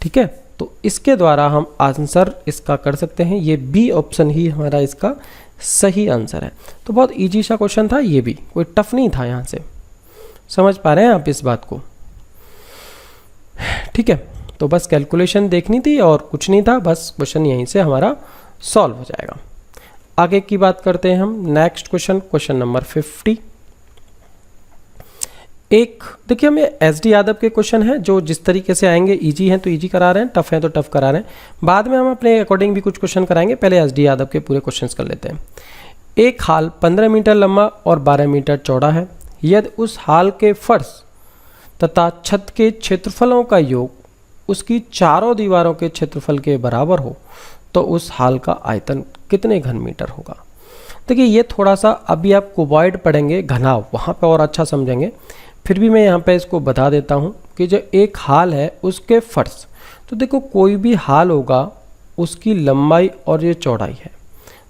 ठीक है, तो इसके द्वारा हम आंसर इसका कर सकते हैं, ये बी ऑप्शन ही हमारा इसका सही आंसर है। तो बहुत इजी सा क्वेश्चन था, ये भी कोई टफ नहीं था, यहाँ से समझ पा रहे हैं आप इस बात को। ठीक है, तो बस कैलकुलेशन देखनी थी और कुछ नहीं था, बस क्वेश्चन यहीं से हमारा सॉल्व हो जाएगा। आगे की बात करते हैं हम, नेक्स्ट क्वेश्चन नंबर 50। एक देखिए हमें SD यादव के क्वेश्चन है जो जिस तरीके से आएंगे, इजी हैं तो इजी करा रहे हैं, टफ हैं तो टफ करा रहे हैं, बाद में हम अपने अकॉर्डिंग भी कुछ क्वेश्चन कराएंगे, पहले SD यादव के पूरे क्वेश्चंस कर लेते हैं। एक हाल 15 मीटर लंबा और 12 मीटर चौड़ा है, यदि उस हाल के फर्श तथा छत के क्षेत्रफलों का योग उसकी चारों दीवारों के क्षेत्रफल के बराबर हो तो उस हाल का आयतन कितने घन मीटर होगा। देखिए ये थोड़ा सा अभी आप कुबॉइड पढ़ेंगे, घनाव, वहाँ पे और अच्छा समझेंगे, फिर भी मैं यहाँ पे इसको बता देता हूँ कि जो एक हाल है उसके फर्श, तो देखो कोई भी हाल होगा उसकी लंबाई और ये चौड़ाई है,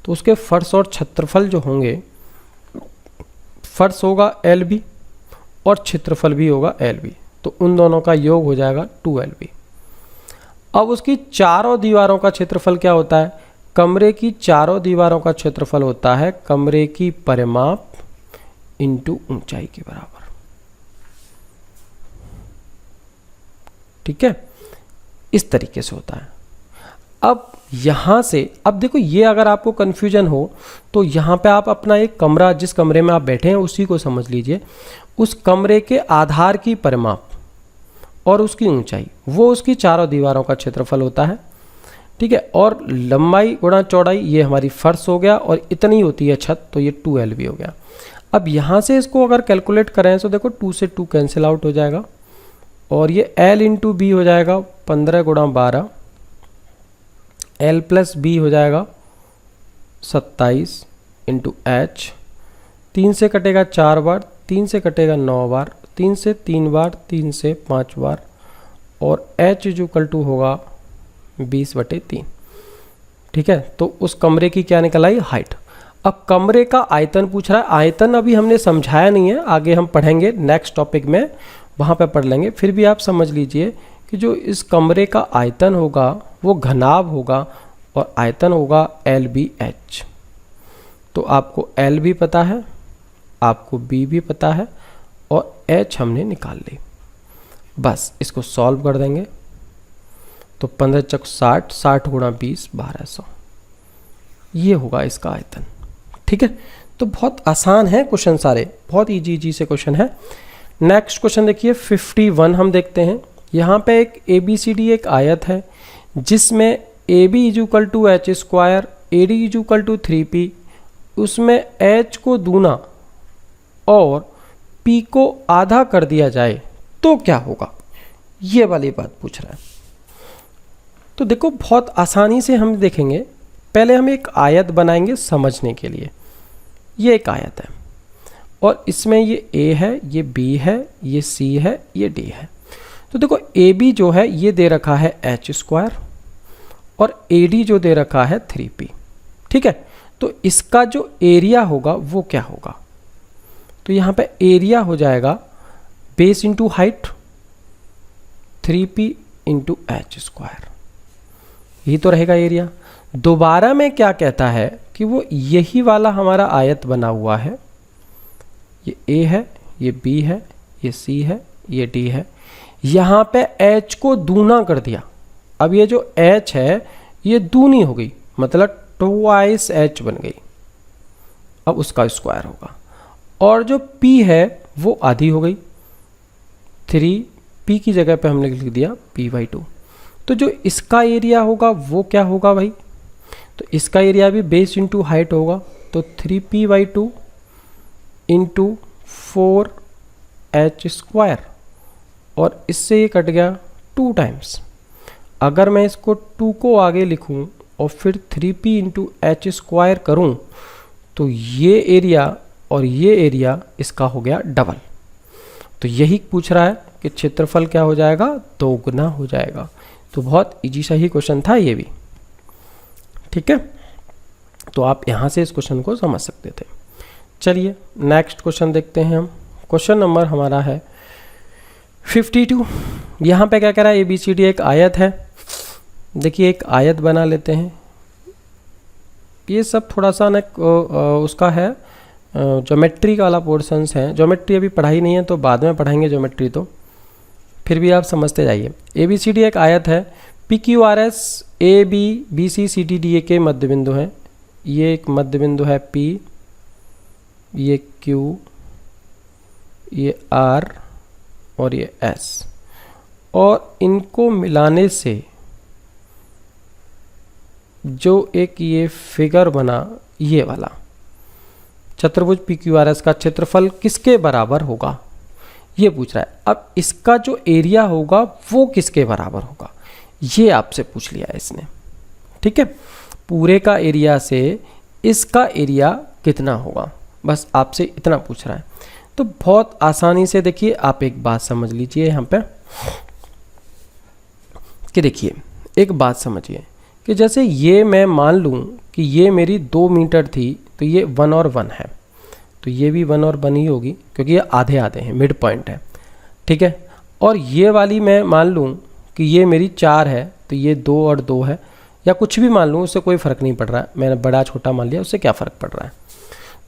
तो उसके फर्श और क्षेत्रफल जो होंगे, फर्श होगा LB और क्षेत्रफल भी होगा LB, तो उन दोनों का योग हो जाएगा 2LB। अब उसकी चारों दीवारों का क्षेत्रफल क्या होता है, कमरे की चारों दीवारों का क्षेत्रफल होता है कमरे की परिमाप इंटू ऊंचाई के बराबर। ठीक है, इस तरीके से होता है। अब यहाँ से, अब देखो ये अगर आपको कन्फ्यूजन हो तो यहाँ पे आप अपना एक कमरा, जिस कमरे में आप बैठे हैं उसी को समझ लीजिए। उस कमरे के आधार की परिमाप और उसकी ऊंचाई, वो उसकी चारों दीवारों का क्षेत्रफल होता है। ठीक है, और लंबाई गुणा चौड़ाई, ये हमारी फर्श हो गया, और इतनी होती है छत, तो ये 2L भी हो गया। अब यहाँ से इसको अगर कैलकुलेट करें तो देखो 2 से 2 कैंसिल आउट हो जाएगा, और ये L इंटू बी हो जाएगा 15 गुणा 12, L प्लस बी हो जाएगा 27 इंटू H। 3 से कटेगा 4 बार, 3 से कटेगा 9 बार, 3 से 3 बार, 3 से 5 बार, और H इक्वल टू होगा 20/3। ठीक है, तो उस कमरे की क्या निकल आई? हाइट। अब कमरे का आयतन पूछ रहा है। आयतन अभी हमने समझाया नहीं है, आगे हम पढ़ेंगे नेक्स्ट टॉपिक में, वहाँ पे पढ़ लेंगे। फिर भी आप समझ लीजिए कि जो इस कमरे का आयतन होगा वो घनाभ होगा, और आयतन होगा LBH। तो आपको L भी पता है, आपको B भी पता है, और H हमने निकाल ली। बस इसको सॉल्व कर देंगे तो 15 चक 60, 60 गुणा 20, 1200, ये होगा इसका आयतन। ठीक है, तो बहुत आसान है क्वेश्चन, सारे बहुत इजी से क्वेश्चन है। नेक्स्ट क्वेश्चन देखिए 51 हम देखते हैं। यहाँ पे एक ABCD एक आयत है जिसमें AB equal to H square, AD equal to 3P, उसमें H को दूना और P को आधा कर दिया जाए तो क्या होगा, ये वाली बात पूछ रहा है। तो देखो बहुत आसानी से हम देखेंगे, पहले हम एक आयत बनाएंगे समझने के लिए। ये एक आयत है और इसमें ये A है, ये B है, ये C है, ये D है। तो देखो AB जो है ये दे रखा है H स्क्वायर, और AD जो दे रखा है 3P। ठीक है, तो इसका जो एरिया होगा वो क्या होगा? तो यहाँ पे एरिया हो जाएगा base into height 3P into H square, यही तो रहेगा एरिया। दोबारा में क्या कहता है कि वो यही वाला हमारा आयत बना हुआ है, ये A है, ये B है, ये C है, ये D है। यहाँ पे H को दूना कर दिया। अब ये जो H है ये दूनी हो गई, मतलब ट्वाइस H बन गई। अब उसका स्क्वायर होगा, और जो P है वो आधी हो गई, 3P की जगह पे हमने लिख दिया P/2। तो जो इसका एरिया होगा वो क्या होगा भाई? तो इसका एरिया भी बेस इंटू हाइट होगा, तो 3P/2 इंटू 4H स्क्वायर, और इससे ये कट गया 2 टाइम्स। अगर मैं इसको 2 को आगे लिखूं और फिर 3P इंटू H स्क्वायर करूँ तो ये एरिया और ये एरिया इसका हो गया डबल। तो यही पूछ रहा है कि क्षेत्रफल क्या हो जाएगा? 2 गुना हो जाएगा। तो बहुत इजी सा ही क्वेश्चन था ये भी। ठीक है, तो आप यहाँ से इस क्वेश्चन को समझ सकते थे। चलिए नेक्स्ट क्वेश्चन देखते हैं हम। क्वेश्चन नंबर हमारा है 52। यहाँ पे क्या कह रहा है? ABCD एक आयत है। देखिए एक आयत बना लेते हैं। ये सब थोड़ा सा ना उसका है, ज्योमेट्री वाला पोर्शंस हैं। ज्योमेट्री अभी पढ़ाई नहीं है तो बाद में पढ़ाएंगे ज्योमेट्री, तो फिर भी आप समझते जाइए। ABCD एक आयत है। PQRS AB BC CD DA के मध्य बिंदु हैं। ये एक मध्य बिंदु है P, ये Q, ये R और ये S, और इनको मिलाने से जो एक ये फिगर बना, ये वाला चतुर्भुज PQRS का क्षेत्रफल किसके बराबर होगा, ये पूछ रहा है। अब इसका जो एरिया होगा वो किसके बराबर होगा, ये आपसे पूछ लिया है इसने। ठीक है, पूरे का एरिया से इसका एरिया कितना होगा, बस आपसे इतना पूछ रहा है। तो बहुत आसानी से देखिए, आप एक बात समझ लीजिए यहाँ पे कि देखिए एक बात समझिए कि जैसे ये मैं मान लूँ कि ये मेरी 2 मीटर थी, तो ये 1 और 1 है, तो ये भी 1 और 1 ही होगी क्योंकि ये आधे आधे हैं, मिड पॉइंट है। ठीक है, और ये वाली मैं मान लूँ कि ये मेरी 4 है, तो ये 2 और 2 है, या कुछ भी मान लूँ, उससे कोई फ़र्क नहीं पड़ रहा है। मैंने बड़ा छोटा मान लिया, उससे क्या फ़र्क पड़ रहा है।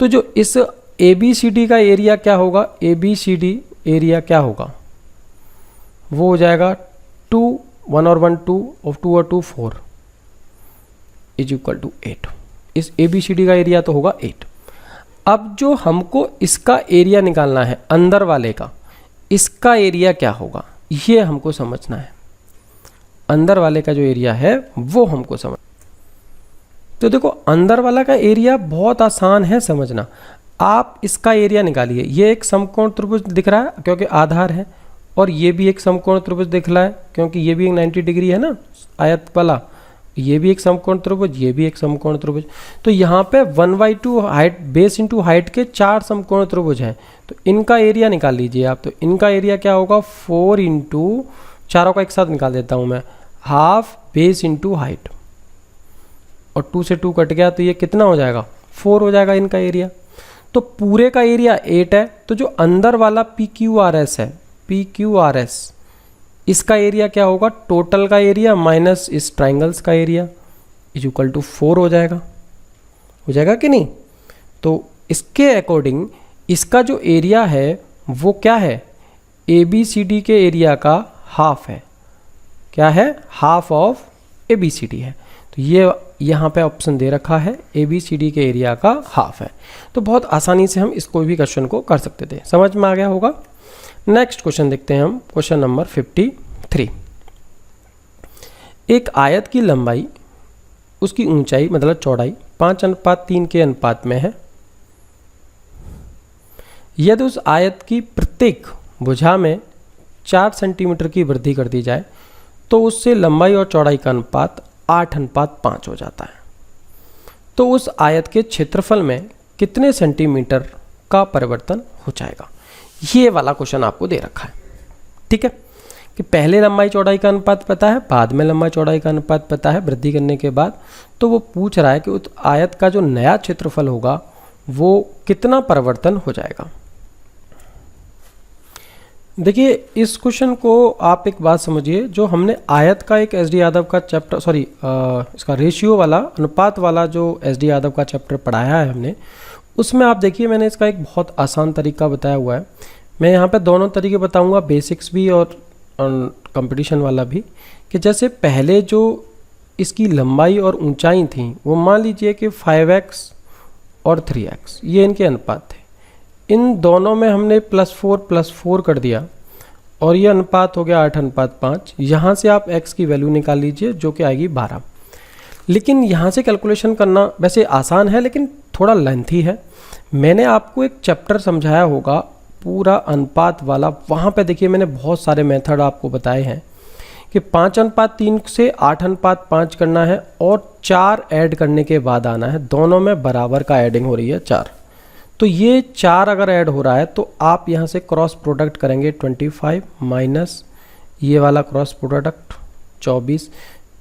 तो जो इस ABCD का एरिया क्या होगा, ABCD एरिया क्या होगा, वो हो जाएगा 2 1 और 1 2 और 2 और 2 4 इज इक्वल टू 8। इस ABCD का एरिया तो होगा 8। अब जो हमको इसका एरिया निकालना है अंदर वाले का, इसका एरिया क्या होगा ये हमको समझना है। अंदर वाले का जो एरिया है वो हमको समझ, तो देखो अंदर वाला का एरिया बहुत आसान है समझना। आप इसका एरिया निकालिए। ये एक समकोण त्रिभुज दिख रहा है क्योंकि आधार है, और ये भी एक समकोण त्रिभुज दिख रहा है क्योंकि ये भी एक 90 डिग्री है ना आयत वाला। ये भी एक समकोण त्रिभुज, ये भी एक समकोण त्रिभुज। तो यहाँ पे 1/2 हाइट बेस इंटू हाइट के 4 समकोण त्रिभुज हैं। तो इनका एरिया निकाल लीजिए आप। तो इनका एरिया क्या होगा, 4 इंटू, चारों का एक साथ निकाल देता हूँ मैं, हाफ बेस इंटू हाइट, और 2 से 2 कट गया तो ये कितना हो जाएगा, 4 हो जाएगा इनका एरिया। तो पूरे का एरिया 8 है। तो जो अंदर वाला PQRS है, PQRS, इसका एरिया क्या होगा, टोटल का एरिया माइनस इस ट्राइंगल्स का एरिया इज इक्वल टू 4 हो जाएगा कि नहीं। तो इसके अकॉर्डिंग इसका जो एरिया है वो क्या है, ABCD के एरिया का हाफ है। क्या है, हाफ ऑफ ABCD है। तो ये यहाँ पे ऑप्शन दे रखा है, ABCD के एरिया का हाफ है। तो बहुत आसानी से हम इस कोई भी क्वेश्चन को कर सकते थे, समझ में आ गया होगा। नेक्स्ट क्वेश्चन देखते हैं हम, क्वेश्चन नंबर 53। एक आयत की लंबाई उसकी ऊंचाई मतलब चौड़ाई 5:3 के अनुपात में है। यदि उस आयत की प्रत्येक भुजा में 4 सेंटीमीटर की वृद्धि कर दी जाए तो उससे लंबाई और चौड़ाई का अनुपात 8:5 हो जाता है। तो उस आयत के क्षेत्रफल में कितने सेंटीमीटर का परिवर्तन हो जाएगा। ये वाला क्वेश्चन आपको दे रखा है, ठीक है, कि पहले लंबाई चौड़ाई का अनुपात पता है, बाद में लंबाई चौड़ाई का अनुपात पता है वृद्धि करने के बाद। तो वो पूछ रहा है कि उस आयत का जो नया क्षेत्रफल होगा वो कितना परिवर्तन हो जाएगा। देखिए इस क्वेश्चन को आप एक बात समझिए, जो हमने आयत का एक SD यादव का चैप्टर, सॉरी इसका रेशियो वाला, अनुपात वाला जो SD यादव का चैप्टर पढ़ाया है हमने, उसमें आप देखिए मैंने इसका एक बहुत आसान तरीका बताया हुआ है। मैं यहाँ पे दोनों तरीके बताऊँगा, बेसिक्स भी और कंपटीशन वाला भी। कि जैसे पहले जो इसकी लंबाई और ऊंचाई थी वो मान लीजिए कि 5x और 3x, ये इनके अनुपात थे। इन दोनों में हमने +4 कर दिया और ये अनुपात हो गया 8:5। यहाँ से आप x की वैल्यू निकाल लीजिए जो कि आएगी 12। लेकिन यहाँ से कैलकुलेशन करना वैसे आसान है लेकिन थोड़ा लेंथी है। मैंने आपको एक चैप्टर समझाया होगा पूरा अनुपात वाला, वहाँ पे देखिए मैंने बहुत सारे मेथड आपको बताए हैं कि 5:3 से 8:5 करना है और 4 ऐड करने के बाद आना है। दोनों में बराबर का एडिंग हो रही है 4। तो ये 4 अगर ऐड हो रहा है तो आप यहाँ से क्रॉस प्रोडक्ट करेंगे 25 माइनस ये वाला क्रॉस प्रोडक्ट 24।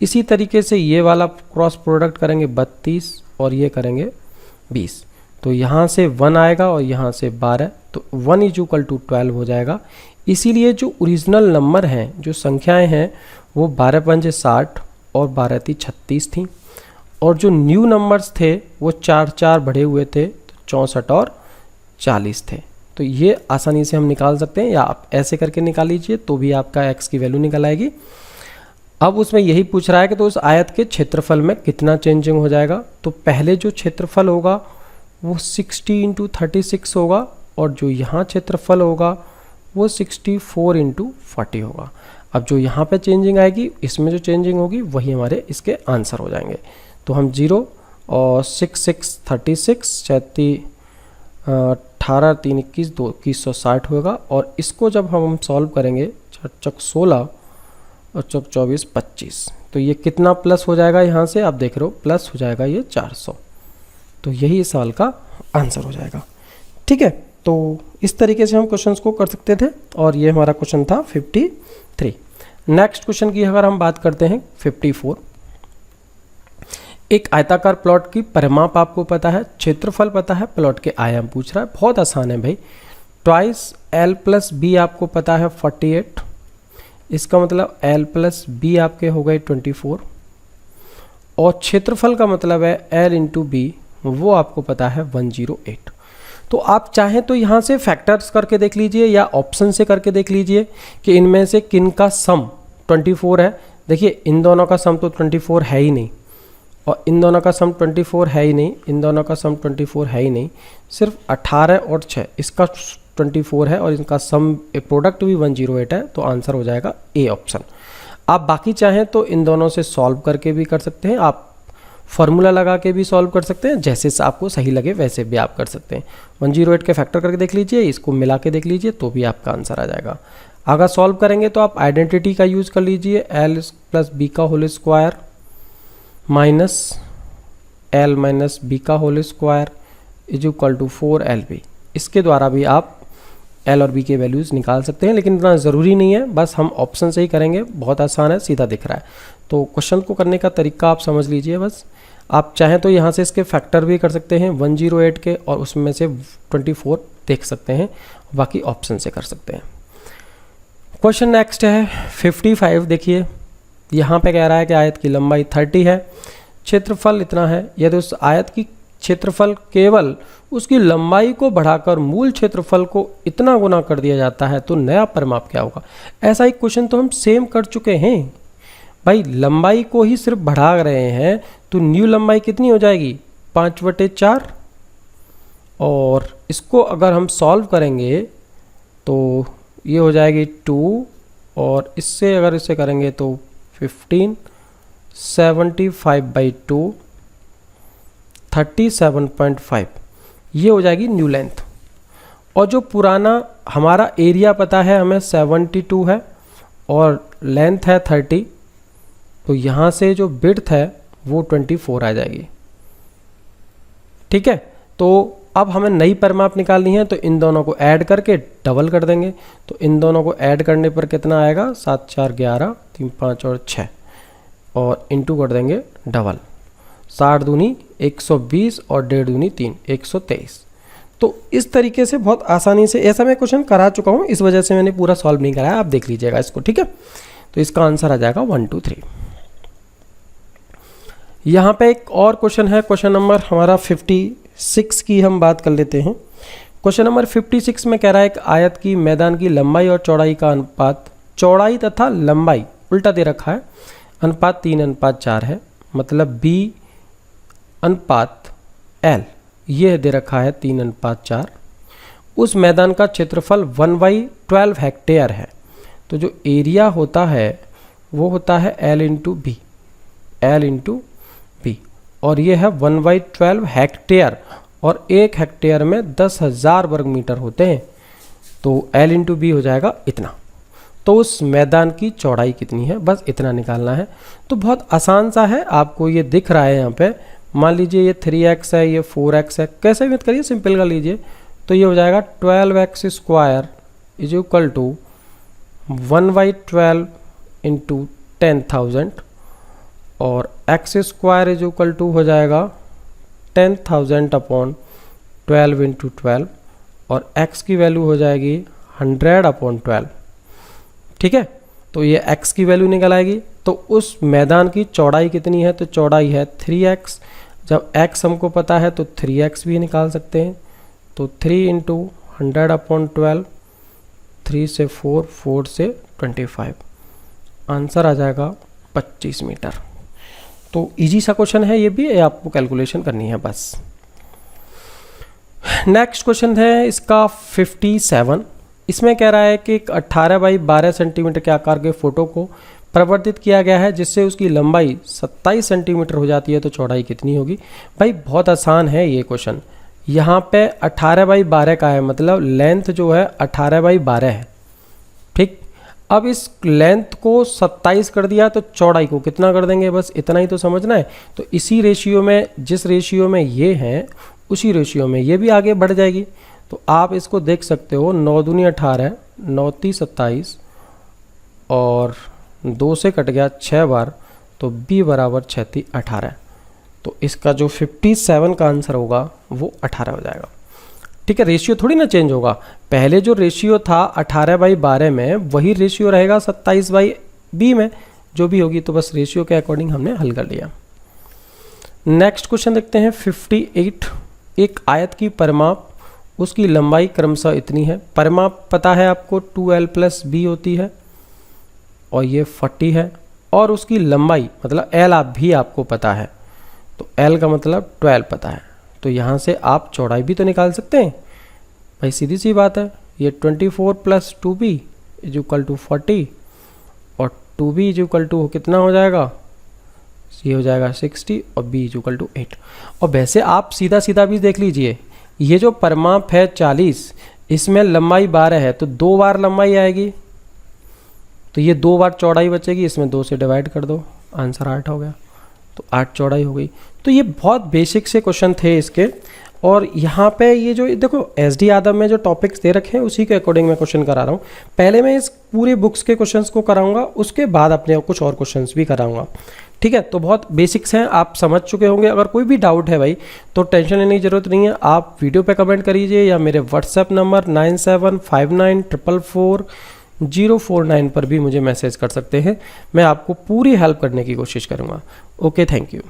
इसी तरीके से ये वाला क्रॉस प्रोडक्ट करेंगे 32 और ये करेंगे 20। तो यहाँ से 1 आएगा और यहाँ से 12, तो 1 = 12 हो जाएगा। इसीलिए जो ओरिजिनल नंबर हैं, जो संख्याएं हैं, वो 12×5 = 60 और 12×3 = 36 थी। और जो न्यू नंबर्स थे वो 4 बढ़े हुए थे, तो 64 और 40 थे। तो ये आसानी से हम निकाल सकते हैं, या आप ऐसे करके निकाल लीजिए तो भी आपका x की वैल्यू निकल आएगी। अब उसमें यही पूछ रहा है कि तो उस आयत के क्षेत्रफल में कितना चेंजिंग हो जाएगा। तो पहले जो क्षेत्रफल होगा वो 60 × 36 होगा, और जो यहाँ क्षेत्रफल होगा वो 64 × 40 होगा। अब जो यहाँ पे चेंजिंग आएगी, इसमें जो चेंजिंग होगी वही हमारे इसके आंसर हो जाएंगे। तो हम 0 और 6 36 18 3 21 2 2160 होगा। और इसको जब हम सॉल्व करेंगे 4 16 और 24 25, तो ये कितना प्लस हो जाएगा, यहाँ से आप देख रहे हो प्लस हो जाएगा ये 400। तो यही इस सवाल का आंसर हो जाएगा, ठीक है। तो इस तरीके से हम क्वेश्चंस को कर सकते थे, और ये हमारा क्वेश्चन था 53। नेक्स्ट क्वेश्चन की अगर हम बात करते हैं 54। एक आयताकार प्लॉट की परिमाप आपको पता है, क्षेत्रफल पता है, प्लॉट के आयाम पूछ रहा है। बहुत आसान है भाई। ट्वाइस L + B आपको पता है 48, इसका मतलब L + B आपके हो गए 24, और क्षेत्रफल का मतलब है L × B, वो आपको पता है 108। तो आप चाहें तो यहाँ से फैक्टर्स करके देख लीजिए या ऑप्शन से करके देख लीजिए कि इनमें से किन का सम 24 है। देखिए इन दोनों का सम तो 24 है ही नहीं, और इन दोनों का सम 24 है ही नहीं, इन दोनों का सम 24 है ही नहीं, सिर्फ 18 और 6 इसका 24 है और इनका सम प्रोडक्ट भी 108 है। तो आंसर हो जाएगा ए ऑप्शन। आप बाकी चाहें तो इन दोनों से सॉल्व करके भी कर सकते हैं, आप फॉर्मूला लगा के भी सॉल्व कर सकते हैं, जैसे आपको सही लगे वैसे भी आप कर सकते हैं। 108 के फैक्टर करके देख लीजिए, इसको मिला के देख लीजिए तो भी आपका आंसर आ जाएगा। अगर सॉल्व करेंगे तो आप आइडेंटिटी का यूज़ कर लीजिए, एल प्लस बी का whole square minus L minus B का whole square is equal to 4LB। इसके द्वारा भी आप एल और बी के वैल्यूज़ निकाल सकते हैं, लेकिन इतना ज़रूरी नहीं है, बस हम ऑप्शन से ही करेंगे, बहुत आसान है, सीधा दिख रहा है। तो क्वेश्चन को करने का तरीका आप समझ लीजिए बस। आप चाहें तो यहाँ से इसके फैक्टर भी कर सकते हैं 108 के, और उसमें से 24 देख सकते हैं, बाकी ऑप्शन से कर सकते हैं। क्वेश्चन नेक्स्ट है 55। देखिए यहाँ पे कह रहा है कि आयत की लंबाई 30 है, क्षेत्रफल इतना है। यदि उस आयत की क्षेत्रफल केवल उसकी लंबाई को बढ़ाकर मूल क्षेत्रफल को इतना गुना कर दिया जाता है तो नया परिमाप क्या होगा। ऐसा ही क्वेश्चन तो हम सेम कर चुके हैं भाई, लंबाई को ही सिर्फ बढ़ा रहे हैं तो न्यू लंबाई कितनी हो जाएगी 5/4, और इसको अगर हम सॉल्व करेंगे तो ये हो जाएगी 2, और इससे अगर इसे करेंगे तो 15, 75/2 37.5, ये हो जाएगी न्यू लेंथ। और जो पुराना हमारा एरिया पता है हमें 72 है और लेंथ है 30, तो यहाँ से जो विड्थ है वो 24 आ जाएगी। ठीक है, तो अब हमें नई परिमाप निकालनी है, तो इन दोनों को ऐड करके डबल कर देंगे। तो इन दोनों को ऐड करने पर कितना आएगा 7 4 11 3 5 और 6, और इंटू कर देंगे डबल। 60 दूनी 120 और 1.5 दूनी 3 123। तो इस तरीके से बहुत आसानी से, ऐसा मैं क्वेश्चन करा चुका हूँ, इस वजह से मैंने पूरा सॉल्व नहीं कराया, आप देख लीजिएगा इसको। ठीक है, तो इसका आंसर आ जाएगा 1 2 3। यहाँ पे एक और क्वेश्चन है, क्वेश्चन नंबर हमारा 56 की हम बात कर लेते हैं। क्वेश्चन नंबर 56 में कह रहा है कि आयत की मैदान की लंबाई और चौड़ाई का अनुपात, चौड़ाई तथा लंबाई उल्टा दे रखा है, अनुपात 3:4 है, मतलब B अनुपात L ये दे रखा है 3:4। उस मैदान का क्षेत्रफल 1/12 हेक्टेयर है। तो जो एरिया होता है वो होता है L into B, L into B, और ये है 1/12 हेक्टेयर, और एक हेक्टेयर में 10,000 वर्ग मीटर होते हैं। तो L इंटू बी हो जाएगा इतना। तो उस मैदान की चौड़ाई कितनी है, बस इतना निकालना है। तो बहुत आसान सा है, आपको ये दिख रहा है यहाँ पे। मान लीजिए ये 3x है, ये 4x है, कैसे भी मत करिए, सिंपल कर लीजिए। तो ये हो जाएगा 12x square is equal to 1/12 into 10,000, और x square is equal to हो जाएगा 10,000 अपॉन 12 इंटू 12, और x की वैल्यू हो जाएगी 100 अपॉन 12। ठीक है, तो ये x की वैल्यू निकल आएगी। तो उस मैदान की चौड़ाई कितनी है, तो चौड़ाई है 3x। जब x हमको पता है तो 3x भी निकाल सकते हैं। तो 3 इंटू 100 अपॉन 12, 3 से 4, 4 से 25, आंसर आ जाएगा 25 मीटर। तो इजी सा क्वेश्चन है ये भी, आपको कैलकुलेशन करनी है बस। नेक्स्ट क्वेश्चन है इसका 57। इसमें कह रहा है कि 18/12 सेंटीमीटर के आकार के फोटो को परिवर्तित किया गया है जिससे उसकी लंबाई 27 सेंटीमीटर हो जाती है, तो चौड़ाई कितनी होगी। भाई बहुत आसान है ये क्वेश्चन। यहाँ पे 18/12 का है, मतलब लेंथ जो है 18/12 है। ठीक, अब इस लेंथ को 27 कर दिया तो चौड़ाई को कितना कर देंगे, बस इतना ही तो समझना है। तो इसी रेशियो में, जिस रेशियो में ये हैं उसी रेशियो में ये भी आगे बढ़ जाएगी। तो आप इसको देख सकते हो, 9 दूनी 18, 9 3 27, और 2 से कट गया 6 बार, तो b बराबर 6 3 18। तो इसका जो 57 का आंसर होगा वो 18 हो जाएगा। ठीक है, रेशियो थोड़ी ना चेंज होगा, पहले जो रेशियो था 18/12 में वही रेशियो रहेगा 27/b में, जो भी होगी। तो बस रेशियो के अकॉर्डिंग हमने हल कर लिया। नेक्स्ट क्वेश्चन देखते हैं 58। एक आयत की परिमाप उसकी लंबाई क्रमशः इतनी है। परिमाप पता है आपको 2l प्लस b होती है और ये 40 है, और उसकी लंबाई मतलब l आप भी आपको पता है, तो l का मतलब 12 पता है। तो यहाँ से आप चौड़ाई भी तो निकाल सकते हैं भाई, सीधी सी बात है। ये 24 plus 2b is equal to 40 और 2b इज इक्वल टू कितना हो जाएगा, ये हो जाएगा 60 और b इज इक्वल टू 8। और वैसे आप सीधा सीधा भी देख लीजिए, ये जो परिमाप है 40, इसमें लंबाई 12 है, तो 2 बार लंबाई आएगी, तो ये 2 बार चौड़ाई बचेगी, इसमें 2 से डिवाइड कर दो, आंसर 8 हो गया। तो 8 चौड़ाई हो गई। तो ये बहुत बेसिक से क्वेश्चन थे इसके। और यहाँ पे ये जो देखो SD यादव में जो टॉपिक्स दे रखे हैं उसी के अकॉर्डिंग मैं क्वेश्चन करा रहा हूँ। पहले मैं इस पूरे बुक्स के क्वेश्चंस को कराऊंगा, उसके बाद अपने कुछ और क्वेश्चंस भी कराऊंगा, ठीक है। तो बहुत बेसिक्स हैं, आप समझ चुके होंगे। अगर कोई भी डाउट है भाई तो टेंशन लेने की ज़रूरत नहीं है, आप वीडियो पे कमेंट करिए या मेरे व्हाट्सएप नंबर 9759444049 पर भी मुझे मैसेज कर सकते हैं। मैं आपको पूरी हेल्प करने की कोशिश करूँगा। Okay, thank you.